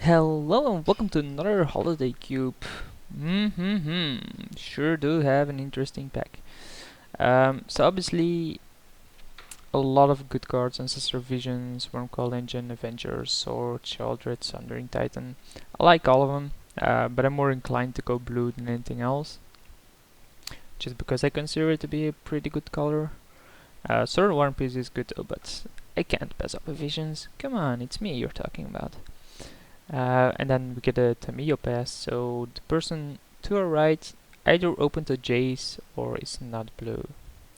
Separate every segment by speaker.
Speaker 1: Hello and welcome to another holiday cube. Sure do have an interesting pack. So obviously a lot of good cards: Ancestor Visions, Wormcoil Engine, Avengers, Sword, Sheoldred, Sundering Titan. I like all of them, but I'm more inclined to go blue than anything else, just because I consider it to be a pretty good color. Sword One Piece is good though, but I can't pass up a Visions. Come on, it's me you're talking about. And then we get a Tamiyo pass, so the person to our right either opened a Jace or is not blue.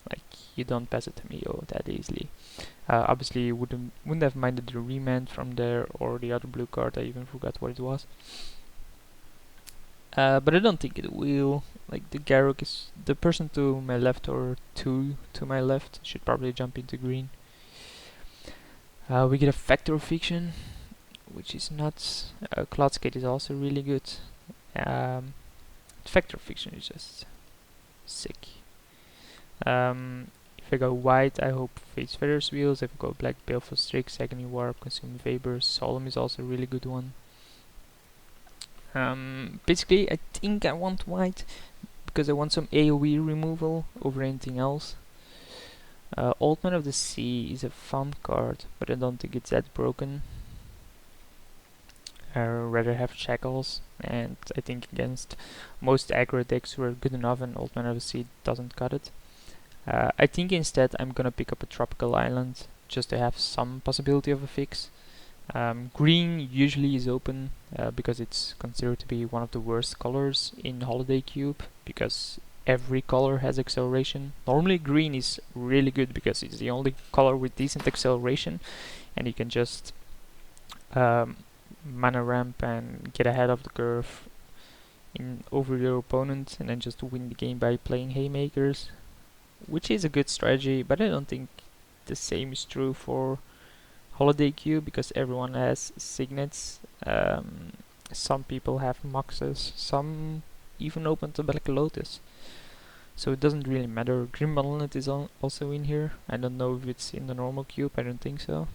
Speaker 1: Like, you don't pass a Tamiyo that easily. Obviously, you wouldn't have minded the remand from there or the other blue card. I even forgot what it was. But I don't think it will. Like, the Garruk is the person to my left or two to my left should probably jump into green. We get a Factor of Fiction, which is nuts. Cloudskate is also really good. Factor of Fiction is just sick. If I go white, I hope Face Feathers Wheels. If I go black, Baleful Strix, Agony Warp, Consume Vapors. Solemn is also a really good one. Basically, I think I want white because I want some AoE removal over anything else. Old Man of the Sea is a fun card, but I don't think it's that broken. I rather have Shackles, and I think against most aggro decks who are good enough and Old Man of the Sea doesn't cut it. I think instead I'm gonna pick up a Tropical Island just to have some possibility of a fix. Green usually is open because it's considered to be one of the worst colors in Holiday Cube because every color has acceleration. Normally green is really good because it's the only color with decent acceleration and you can just mana ramp and get ahead of the curve over your opponent and then just win the game by playing haymakers, which is a good strategy, but I don't think the same is true for Holiday Cube because everyone has signets. Some people have Moxes, some even open to Black Lotus. So it doesn't really matter. Grim Malevolent is also in here. I don't know if it's in the normal cube, I don't think so.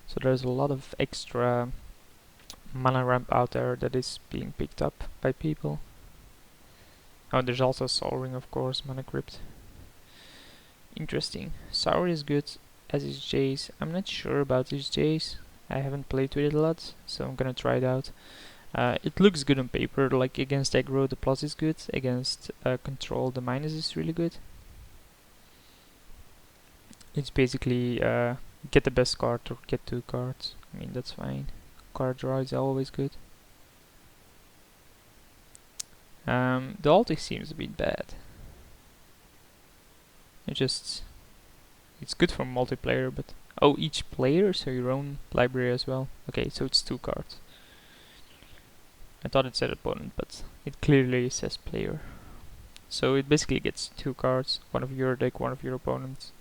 Speaker 1: So there's a lot of extra mana ramp out there that is being picked up by people. Oh, there's also Soul Ring, of course, Mana Crypt. Interesting. Sour is good, as is Jace. I'm not sure about this Jace. I haven't played with it a lot, so I'm gonna try it out. It looks good on paper, like against aggro the plus is good, against control the minus is really good. It's basically get the best card or get two cards. I mean, that's fine. Card draw is always good. The ulti seems a bit bad. It's good for multiplayer, but oh, each player, so your own library as well. Okay, so it's two cards. I thought it said opponent, but it clearly says player. So it basically gets two cards, one of your deck, one of your opponent's.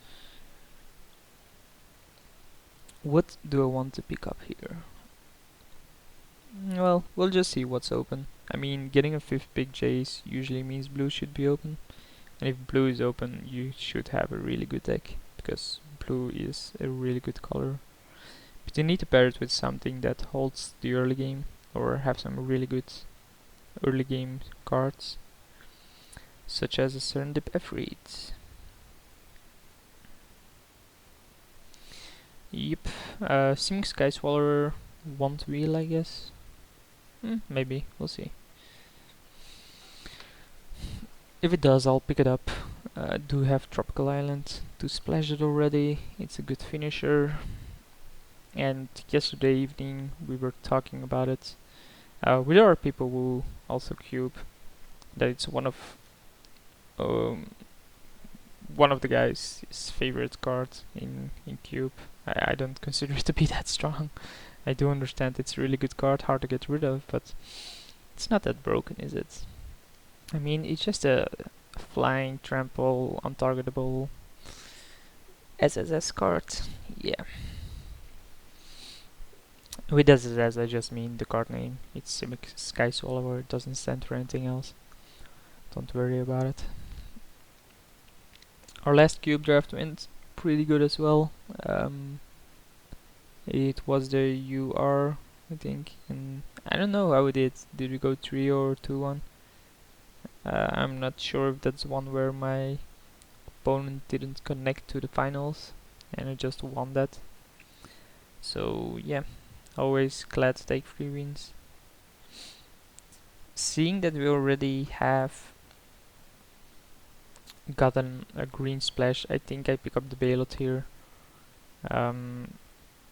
Speaker 1: What do I want to pick up here? Well, we'll just see what's open. I mean, getting a 5th big Jace usually means blue should be open. And if blue is open, you should have a really good deck, because blue is a really good color. But you need to pair it with something that holds the early game, or have some really good early game cards, such as a Serendip Efreet. Yep, Seeming Sky Swallower won't wheel, I guess. Maybe, we'll see. If it does, I'll pick it up. Do have Tropical Island to splash it already. It's a good finisher. And yesterday evening we were talking about it with other people who also cube, that it's one of the guys' favorite cards in cube. I don't consider it to be that strong. I do understand it's a really good card, hard to get rid of, but it's not that broken, is it? I mean, it's just a flying, trample, untargetable SSS card. Yeah. With SSS, I just mean the card name. It's Seeming Sky Swallower, it doesn't stand for anything else. Don't worry about it. Our last cube draft went pretty good as well. It was the UR I think, and I don't know how we did. Did we go 3 or 2-1? I'm not sure if that's one where my opponent didn't connect to the finals and I just won that. So yeah, always glad to take 3 wins. Seeing that we already have gotten a green splash, I think I pick up the bailout here.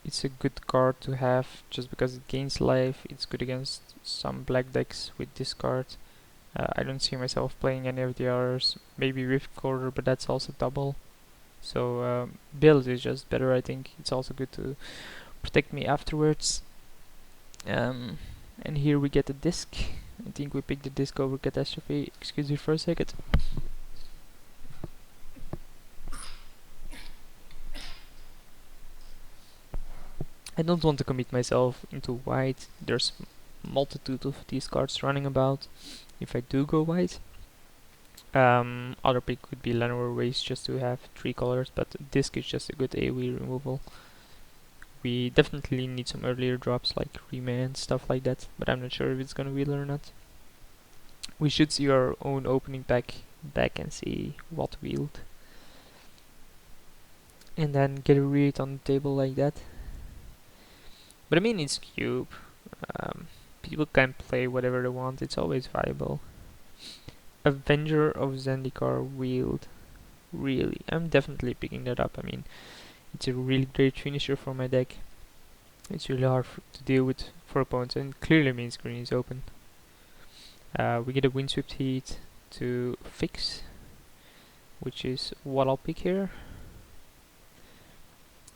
Speaker 1: It's a good card to have just because it gains life. It's good against some black decks with this card. I don't see myself playing any of the others. Maybe Rift Quarter, but that's also double. So build is just better, I think. It's also good to protect me afterwards. And here we get the disc. I think we picked the disc over Catastrophe. Excuse me for a second. I don't want to commit myself into white. There's multitude of these cards running about. If I do go white, other pick could be Llanowar Waste just to have 3 colors, but disc is just a good AoE removal. We definitely need some earlier drops like Remand, stuff like that, but I'm not sure if it's gonna wheel or not. We should see our own opening pack back and see what wheeled. And then get a read on the table like that. But I mean, it's Cube. People can play whatever they want, it's always viable. Avenger of Zendikar wheeled. Really, I'm definitely picking that up. I mean, it's a really great finisher for my deck. It's really hard to deal with for opponents, and it clearly means green is open. We get a Windswept Heat to fix, which is what I'll pick here.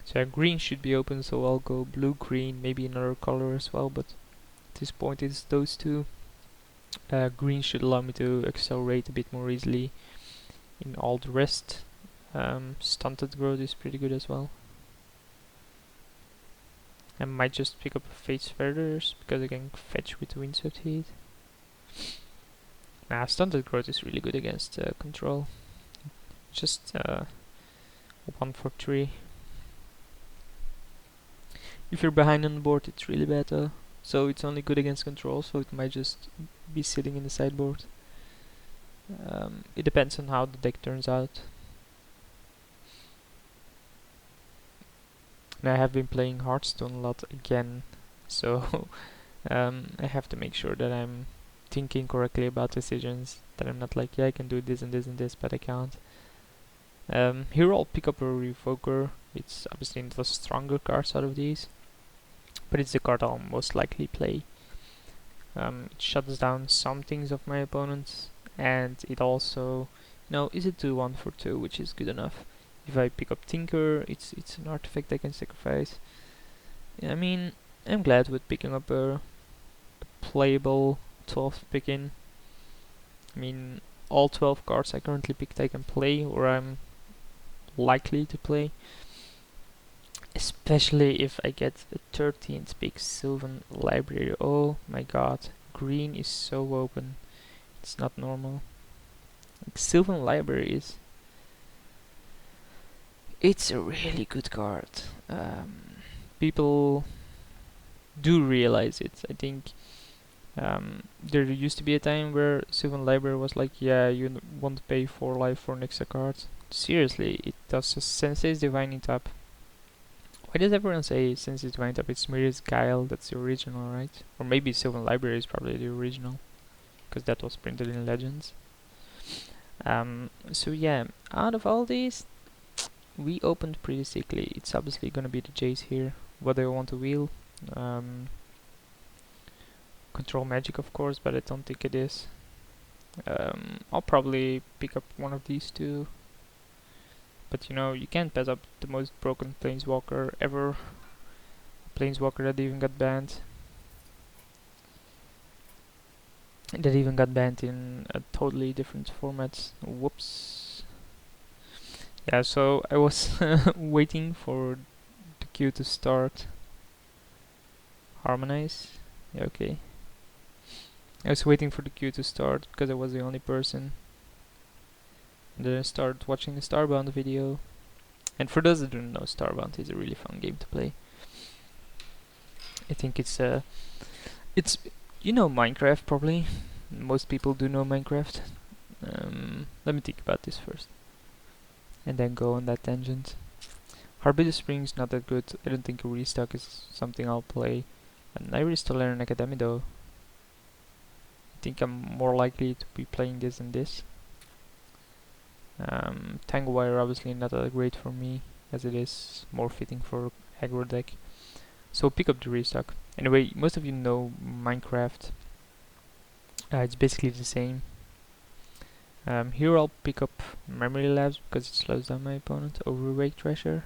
Speaker 1: So green should be open, so I'll go blue, green, maybe another color as well, but at this point it's those two. Green should allow me to accelerate a bit more easily in all the rest. Stunted growth is pretty good as well. I might just pick up Fate's Feathers because I can fetch with Windswept Heat. Nah, Stunted growth is really good against control. Just 1 for 3. If you're behind on the board, it's really bad though. So it's only good against control, so it might just be sitting in the sideboard. It depends on how the deck turns out. And I have been playing Hearthstone a lot again, so I have to make sure that I'm thinking correctly about decisions, that I'm not like, yeah, I can do this and this and this, but I can't. Here I'll pick up a Revoker. It's obviously the stronger cards out of these, but it's the card I'll most likely play. It shuts down some things of my opponents, and it also, is a 2-1 for 2, which is good enough. If I pick up Tinker, it's an artifact I can sacrifice. I mean, I'm glad with picking up a playable 12th pick-in. I mean, all 12 cards I currently picked I can play, or I'm likely to play. Especially if I get a 13th pick Sylvan Library. Oh my god, green is so open. It's not normal. Like, Sylvan Library it's a really good card. People do realize it. I think there used to be a time where Sylvan Library was like, yeah, you won't pay 4 life for an extra card. Seriously, it does a Sensei's Divining Tap. Why does everyone say Sensei's Divining Tap? It's Miri's Guile, that's the original, right? Or maybe Sylvan Library is probably the original, because that was printed in Legends. So yeah, out of all these, we opened pretty sickly. It's obviously gonna be the Jace here. What do I want to wheel? Control Magic, of course, but I don't think it is. I'll probably pick up one of these two. But you can't pass up the most broken Planeswalker ever. A Planeswalker that even got banned. That even got banned in a totally different format. Whoops. Yeah, so I was waiting for the queue to start. Harmonize. Yeah, okay. I was waiting for the queue to start because I was the only person. And then I started watching the Starbound video. And for those that don't know, Starbound is a really fun game to play. I think it's you know Minecraft probably. Most people do know Minecraft. Let me think about this first, and then go on that tangent. Harbiter Springs not that good. I don't think a restock is something I'll play. And I Restoler an Academy though. I think I'm more likely to be playing this than this. Tangle Wire obviously not that great for me, as it is more fitting for aggro deck. So pick up the restock. Anyway, most of you know Minecraft. It's basically the same. Here I'll pick up Memory Labs because it slows down my opponent over Wake Thrasher.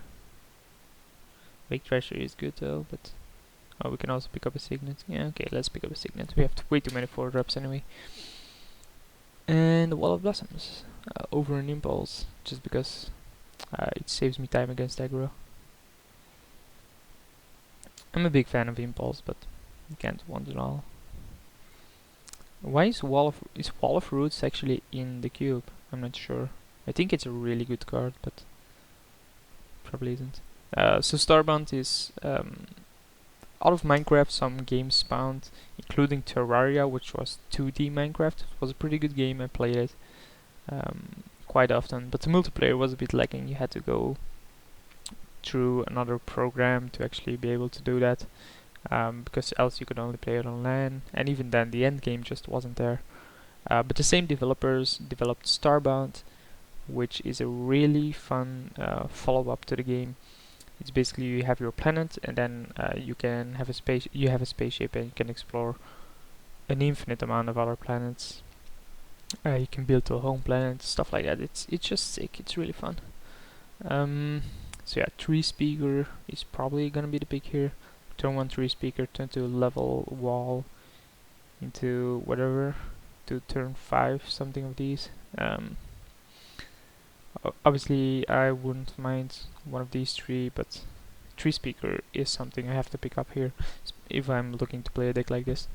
Speaker 1: Wake Thrasher is good though, but oh, we can also pick up a Signet. Yeah, okay, let's pick up a Signet. We have way too many 4-drops anyway. And the Wall of Blossoms over an Impulse, just because it saves me time against aggro. I'm a big fan of Impulse, but you can't want it all. Why is Wall of Roots actually in the cube? I'm not sure. I think it's a really good card, but probably isn't. So Starbound is out of Minecraft. Some games spawned, including Terraria, which was 2D Minecraft. It was a pretty good game. I played it quite often, but the multiplayer was a bit lacking. You had to go through another program to actually be able to do that, because else you could only play it on LAN, and even then the end game just wasn't there. But the same developers developed Starbound, which is a really fun follow-up to the game. It's basically you have your planet, and then you can have a space. You have a spaceship, and you can explore an infinite amount of other planets. You can build a home planet, stuff like that. It's just sick. It's really fun. So yeah, 3-speaker is probably gonna be the pick here. Turn 1 3-speaker, turn 2 level wall into whatever, to turn 5, something of these. Obviously I wouldn't mind one of these three, but 3-speaker is something I have to pick up here if I'm looking to play a deck like this.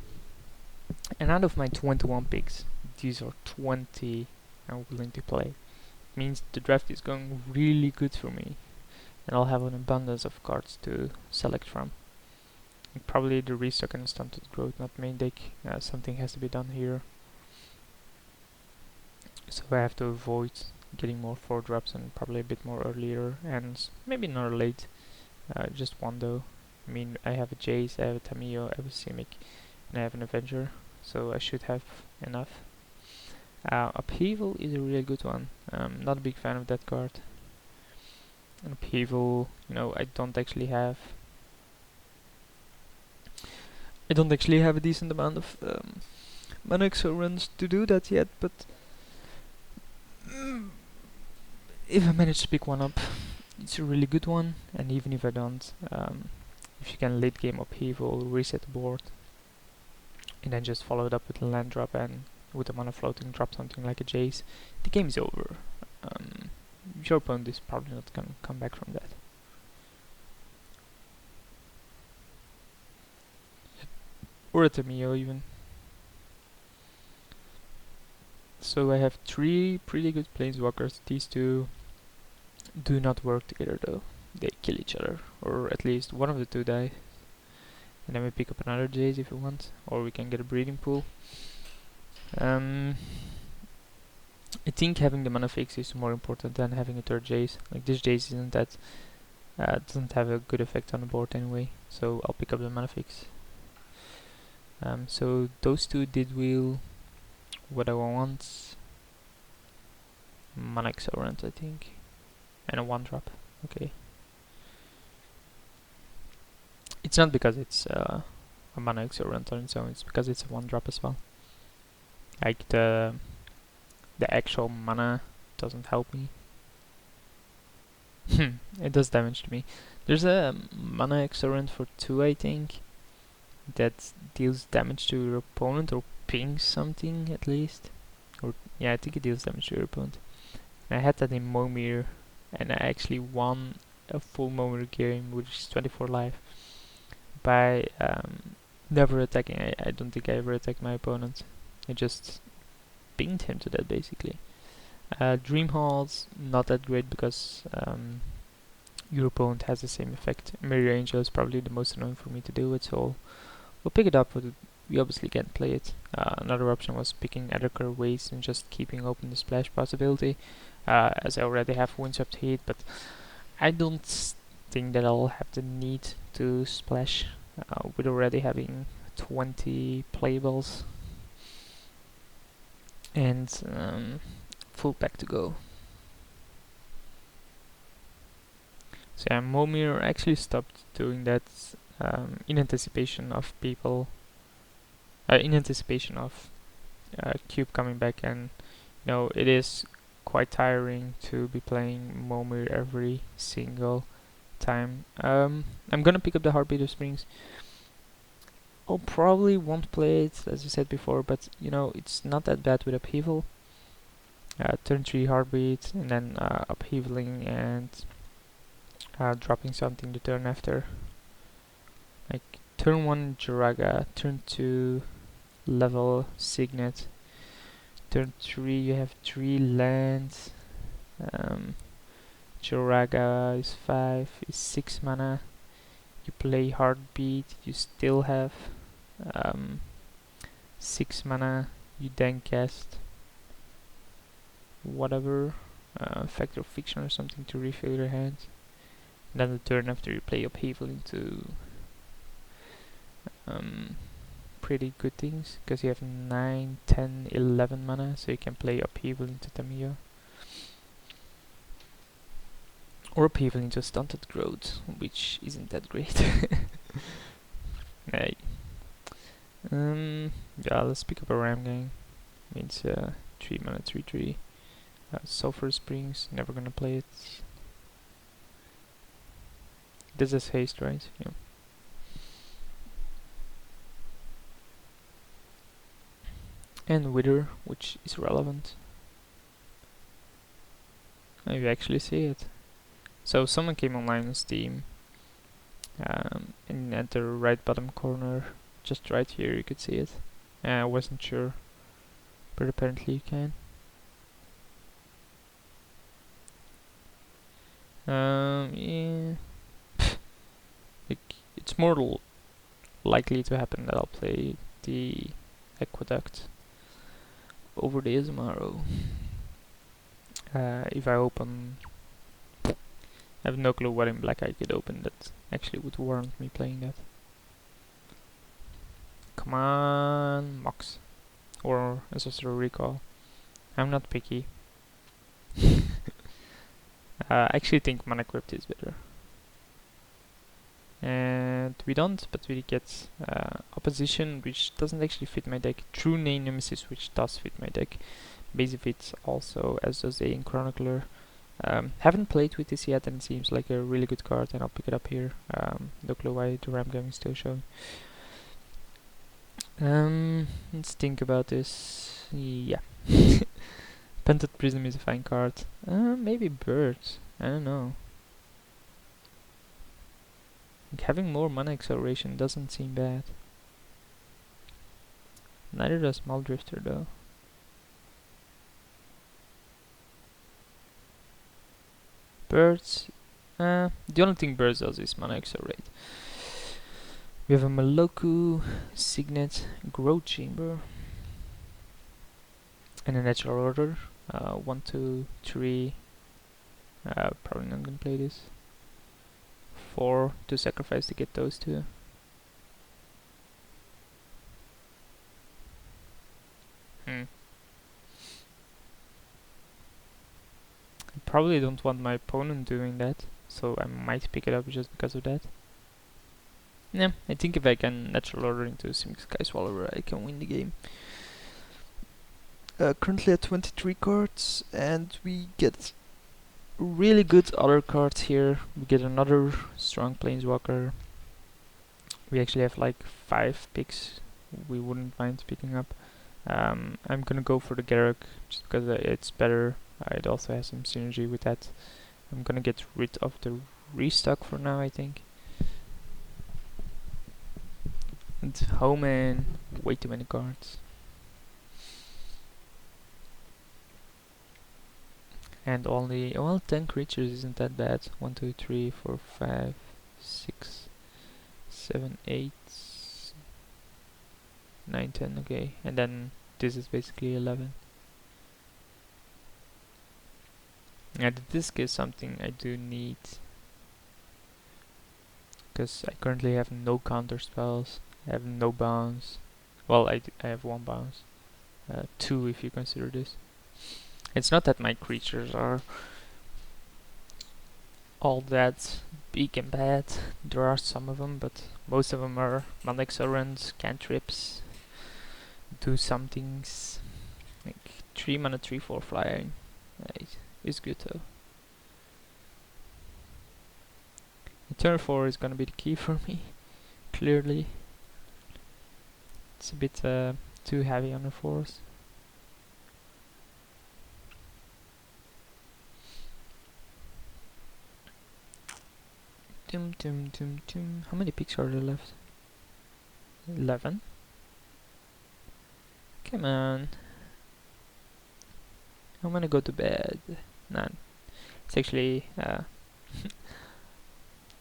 Speaker 1: And out of my 21 picks, these are 20 I'm willing to play. It means the draft is going really good for me, and I'll have an abundance of cards to select from. And probably the restock and stunted growth, not main deck. Something has to be done here, so I have to avoid getting more 4-drops and probably a bit more earlier, and maybe not late. Just one though. I mean, I have a Jace, I have a Tamiyo, I have a Simic, and I have an Avenger, so I should have enough. Upheaval is a really good one. Not a big fan of that card. And Upheaval, you know, I don't actually have a decent amount of mana runs to do that yet, but if I manage to pick one up, it's a really good one. And even if I don't, if you can late game Upheaval, reset the board, and then just follow it up with a land drop, and with a mana floating drop something like a Jace, the game is over. Your opponent is probably not gonna come back from that. Or a Tamiyo even. So I have 3 pretty good planeswalkers. These two do not work together though. They kill each other, or at least one of the two die. And then we pick up another Jace if we want, or we can get a breeding pool. I think having the mana fix is more important than having a third Jace. Like, this Jace isn't that doesn't have a good effect on the board anyway, so I'll pick up the mana fix. So those two did wheel what I want. Mana Accelerant, I think, and a 1-drop. Okay. It's not because it's a Mana Accelerant on its own, it's because it's a 1-drop as well. Like, the actual mana doesn't help me. It does damage to me. There's a Mana Accelerant for 2, I think, that deals damage to your opponent, or pings something at least. Or yeah, I think it deals damage to your opponent. And I had that in Momir, and I actually won a full Momir game, which is 24 life, by never attacking. I don't think I ever attacked my opponent. I just pinged him to that basically. Dream Halls, not that great because your opponent has the same effect. Mirror Angel is probably the most annoying for me to deal with, so we'll pick it up, but we obviously can't play it. Another option was picking Edgar Waste and just keeping open the splash possibility, as I already have Windswept Heat, but I don't think that I'll have the need to splash with already having 20 playables and full pack to go. So yeah, Momir actually stopped doing that in anticipation of people, in anticipation of Cube coming back, and you know it is quite tiring to be playing Momir every single time. I'm gonna pick up the Heartbeat of Springs. I'll probably won't play it, as I said before, but you know it's not that bad with Upheaval. Turn 3 Heartbeat, and then upheavaling and dropping something the turn after. Like turn 1 Jiraga, turn 2 level Signet, turn 3 you have 3 lands, Jiraga is 5, is 6 mana, you play Heartbeat, you still have 6 mana, you then cast whatever, Factor of Fiction or something to refill your hand. And then the turn after you play Upheaval into pretty good things, because you have 9, 10, 11 mana, so you can play Upheaval into Tamiyo. Or Upheaval into Stunted Growth, which isn't that great. Hey. Yeah, let's pick up a Ram Gang. Means 3 mana, 3/3. Sulfur Springs, never gonna play it. This is haste, right? Yeah. And Wither, which is relevant. Oh, you actually see it. So someone came online on Steam, and at the right bottom corner, just right here, you could see it. I wasn't sure, but apparently you can. Yeah. Like, it's more likely to happen that I'll play the Aqueduct over the Izumaro. If I open, I have no clue what in black I could open that actually would warrant me playing that. Come on, Mox. Or Ancestral Recall. I'm not picky. I actually think Mana Crypt is better. And we don't, but we get Opposition, which doesn't actually fit my deck. True Name Nemesis, which does fit my deck. Basic fits also, as does the Chronicler. Haven't played with this yet, and it seems like a really good card, and I'll pick it up here. No clue why the Ram Gang is still showing. Let's think about this. Yeah. Pented Prism is a fine card. Maybe Birds. I don't know. Like, having more mana acceleration doesn't seem bad. Neither does Muldrifter though. Birds. The only thing Birds does is mana accelerate. We have a Maloku, Signet, Growth Chamber, and a Natural Order. 1, 2, 3. Probably not gonna play this. 4 to sacrifice to get those two. I probably don't want my opponent doing that, so I might pick it up just because of that. Yeah, I think if I can Natural Order into Simic Sky Swallower, I can win the game. Currently at 23 cards, and we get really good other cards here. We get another strong Planeswalker. We actually have like 5 picks we wouldn't mind picking up. I'm gonna go for the Garruk just because it's better. It also has some synergy with that. I'm gonna get rid of the restock for now, I think. And oh man, way too many cards. And only, well, 10 creatures isn't that bad. 1, 2, 3, 4, 5, 6, 7, 8, 9, 10. Okay, and then this is basically 11. And the disc is something I do need, because I currently have no counter spells. I have no bounce. Well, I have 1 bounce. 2 if you consider this. It's not that my creatures are all that big and bad. There are some of them, but most of them are mana exorans, cantrips, do some things. Like 3 mana, 3/4 flying. It's good though. And turn 4 is gonna be the key for me, clearly. It's a bit too heavy on the force. Tum tum tum tum. How many picks are there left? 11? Come on. I'm gonna go to bed. None. It's actually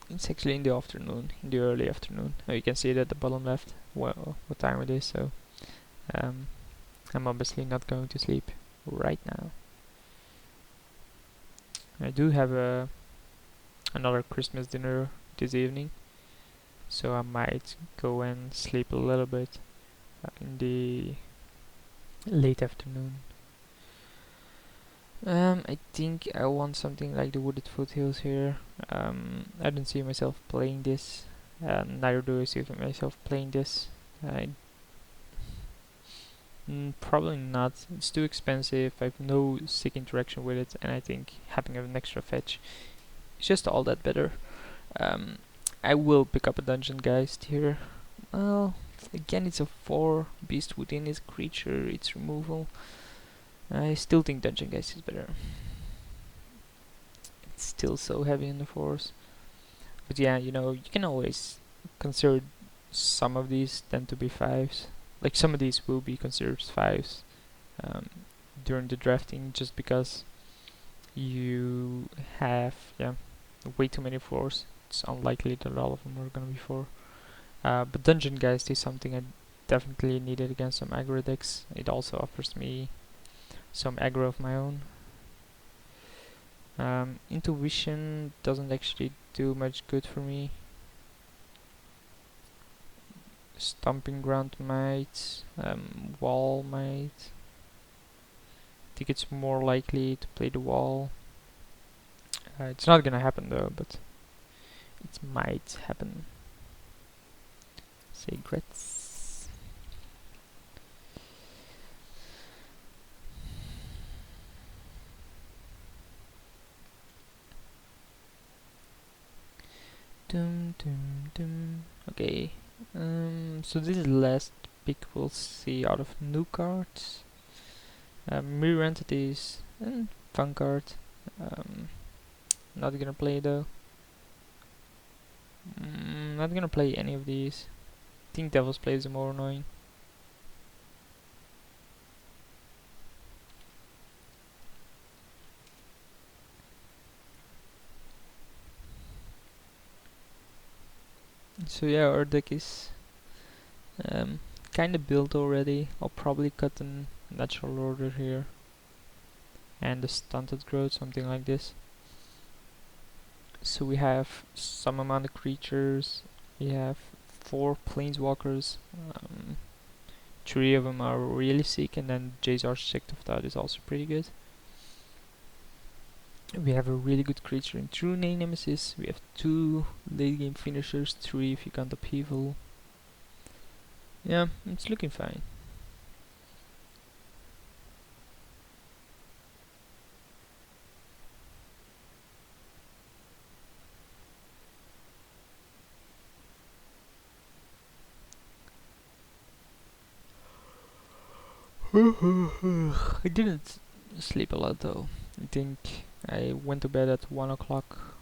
Speaker 1: it's actually in the afternoon, in the early afternoon. Oh, you can see it at the bottom left. Well, what time it is. So I'm obviously not going to sleep right now. I do have another Christmas dinner this evening, so I might go and sleep a little bit in the late afternoon. I think I want something like the Wooded Foothills here. I don't see myself playing this. Neither do I see myself playing this. Probably not. It's too expensive. I have no sick interaction with it, and I think having an extra fetch is just all that better. I will pick up a Dungeon Geist here. Well, again, it's a 4 beast within its creature, its removal. I still think Dungeon Geist is better. It's still so heavy in the force. But yeah, you know, you can always consider some of these tend to be 5s. Like some of these will be considered 5s during the drafting, just because you have way too many 4s. It's unlikely that all of them are gonna be 4. But Dungeon Geist is something I definitely needed against some aggro decks. It also offers me some aggro of my own. Intuition doesn't actually do much good for me. Stomping Ground might, Wall might. I think it's more likely to play the Wall. It's not gonna happen though, but it might happen. Secrets. Dum dum dum. Okay. So this is the last pick we'll see out of new cards. Mirror Entities and fun card. Not gonna play though. Not gonna play any of these. I think Devil's Play is more annoying. So yeah, our deck is kind of built already. I'll probably cut the Natural Order here and the Stunted Growth, something like this. So we have some amount of creatures. We have 4 Planeswalkers. 3 of them are really sick, and then Jay's Architect of Thought is also pretty good. We have a really good creature in True Name Nemesis. We have 2 late game finishers, 3 if you count Upheaval. Yeah, it's looking fine. I didn't sleep a lot though. I think I went to bed at 1 o'clock.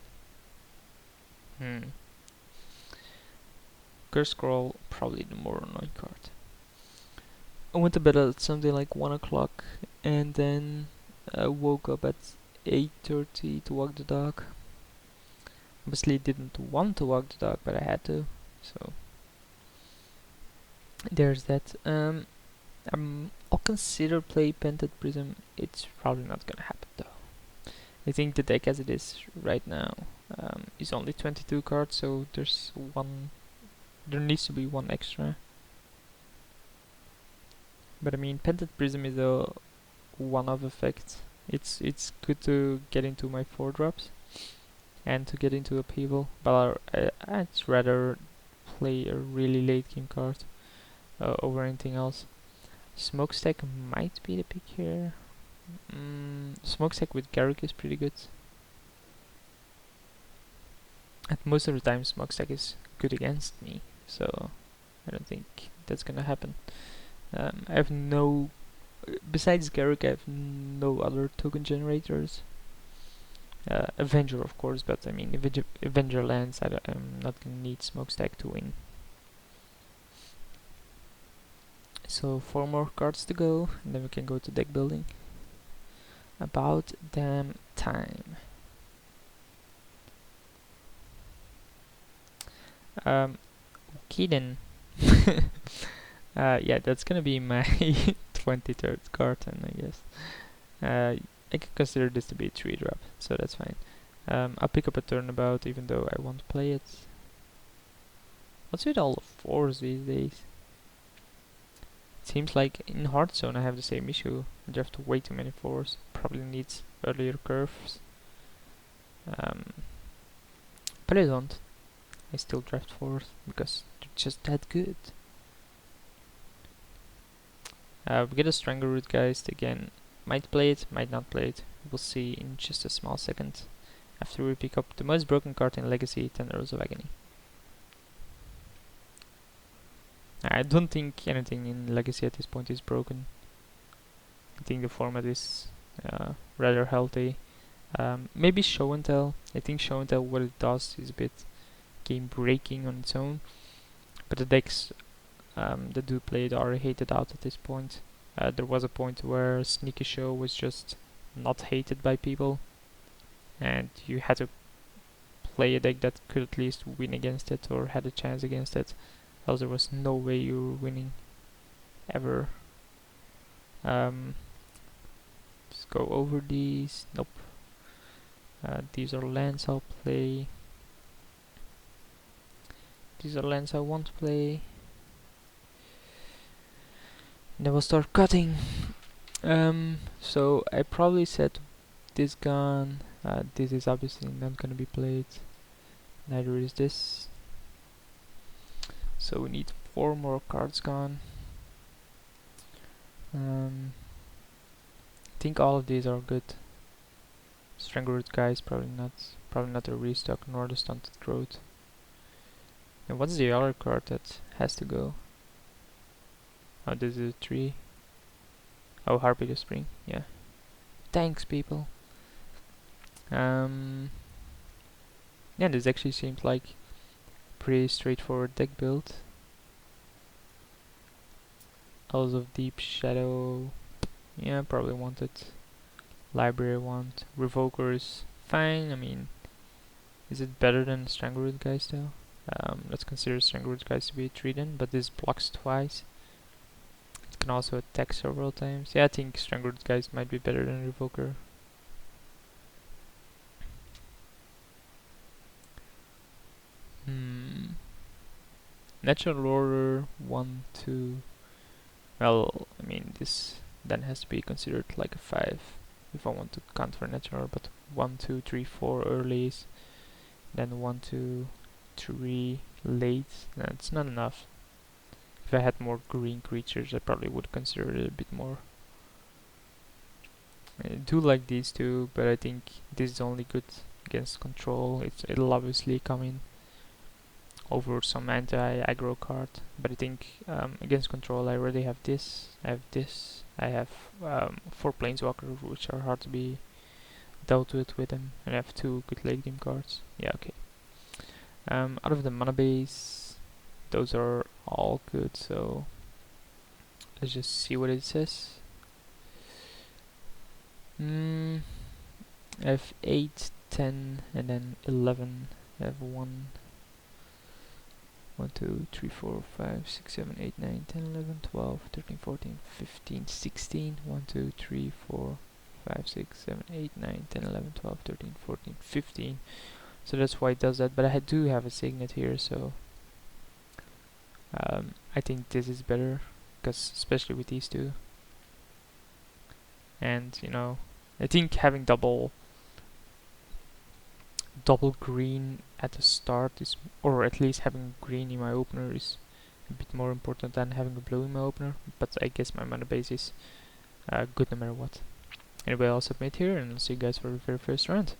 Speaker 1: Curse Scroll, probably the more annoying card. I went to bed at something like 1 o'clock, and then I woke up at 8:30 to walk the dog. Obviously didn't want to walk the dog, but I had to. So there's that. I'll consider play Painted Prism. It's probably not gonna happen though. I think the deck as it is right now is only 22 cards, so there needs to be one extra. But I mean, Painted Prism is a one-off effect. It's good to get into my 4 drops and to get into Upheaval, but I'd rather play a really late game card over anything else. Smokestack might be the pick here. Smokestack with Garruk is pretty good. And most of the time Smokestack is good against me, so I don't think that's gonna happen. I have no... Besides Garruk, I have no other token generators. Avenger, of course, but I mean, if Avenger lands, I'm not gonna need Smokestack to win. So 4 more cards to go, and then we can go to deck building. About damn time. Okay then. Yeah, that's gonna be my 23rd card, and I guess I can consider this to be a 3-drop, so that's fine. I'll pick up a turnabout, even though I won't play it. What's with all the 4s these days? It seems like in Hearthstone I have the same issue. I draft way too many 4s. Probably needs earlier curves. But I don't. I still draft 4s because they're just that good. We get a Strangleroot Geist again. Might play it, might not play it. We'll see in just a small second. After we pick up the most broken card in Legacy, 10 Arrows of Agony. I don't think anything in Legacy at this point is broken. I think the format is rather healthy. Maybe Show and Tell. I think Show and Tell, what it does is a bit game breaking on its own. But the decks that do play it are hated out at this point. There was a point where Sneaky Show was just not hated by people, and you had to play a deck that could at least win against it or had a chance against it, else there was no way you were winning ever. Just go over these. Nope. These are lands I'll play. These are lands I won't play. And then we'll start cutting. So I probably said this gone. This is obviously not gonna be played. Neither is this. So we need 4 more cards gone. I think all of these are good. Strangleroot Guys probably not a restock, nor the Stunted Growth. And what's the other card that has to go? Oh, this is a 3. Oh, Harpy the Spring, yeah. Thanks, people. Yeah, this actually seems like pretty straightforward deck build. Elves of Deep Shadow, yeah, probably want it. Library want. Revokers, fine. I mean, is it better than Strangleroot Guys though? Let's consider Strangleroot Guys to be a 3 then, but this blocks twice. It can also attack several times. Yeah, I think Strangleroot Guys might be better than Revoker. Natural Order 1, 2. Well, I mean, this then has to be considered like a 5 if I want to count for natural, but 1, 2, 3, 4 earlies, then 1, 2, 3 late. That's not enough. If I had more green creatures, I probably would consider it a bit more. I do like these two, but I think this is only good against control. It'll obviously come in over some anti-aggro card, but I think against control I already have this, I have this, I have 4 planeswalkers which are hard to be dealt with them, and I have 2 good late game cards. Yeah, okay. Out of the mana base, those are all good, so let's just see what it says. I have 8, 10, and then 11. I have 1, 1, 2, 3, 4, 5, 6, 7, 8, 9, 10, 11, 12, 13, 14, 15, 16. 1, 2, 3, 4, 5, 6, 7, 8, 9, 10, 11, 12, 13, 14, 15. So that's why it does that. But I do have a signet here, so I think this is better, because especially with these two. And you know, I think having double green at the start is, or at least having green in my opener is a bit more important than having a blue in my opener. But I guess my mana base is good no matter what. Anyway, I'll submit here and I'll see you guys for the very first round.